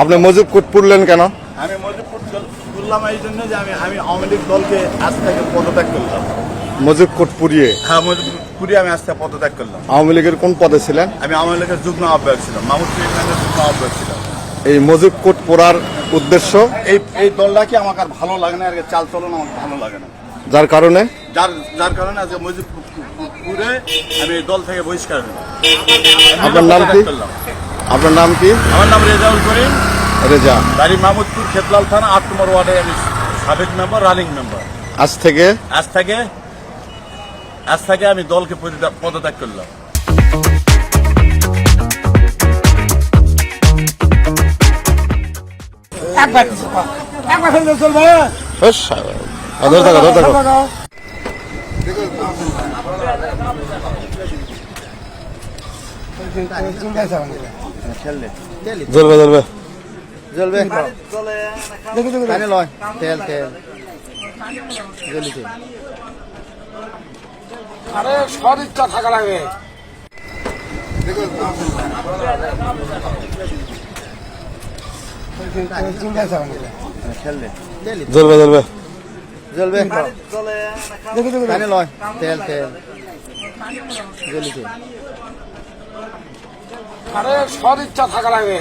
আপনি মজিবকুট পুরলেন কেন? আমি মজিবপুর তুললাম এই জন্য যে আমি আওয়ামী লীগ দলকে আজ থেকে পদত্যাগ করলাম। মজিবকুট পুরিয়ে? হ্যাঁ, মজিবপুর পুরিয়ে আমি আজ থেকে পদত্যাগ করলাম। আওয়ামী লীগের কোন পদে ছিলেন? আমি আওয়ামী লীগের যুগ্ম আহ্বায়ক ছিলাম, মামুদপুর ইউনিয়নের যুগ্ম আহ্বায়ক ছিলাম। এই মজিবকুট পোড়ার উদ্দেশ্য? এই দলটাকে আমাকে আর ভালো লাগে না, আর চাল চলন আমার ভালো লাগে না, যার কারণে আজকে মজিবপুরে আমি এই দল থেকে বহিষ্কার হলাম। আপনার নাম কি? আপনার নাম কি? আমার নাম রেজাউল করিম, রেজা। বাড়ি মামুদপুর, খেতলাল থানা, 8 নম্বর ওয়ার্ডে আমি সাবেক মেম্বার, রানিং মেম্বার। আজ থেকে আমি দলকে পদত্যাগ করলাম। আরে সদ ইচ্ছা থাকা লাগবে। আরে সদ ইচ্ছা থাকা লাগবে।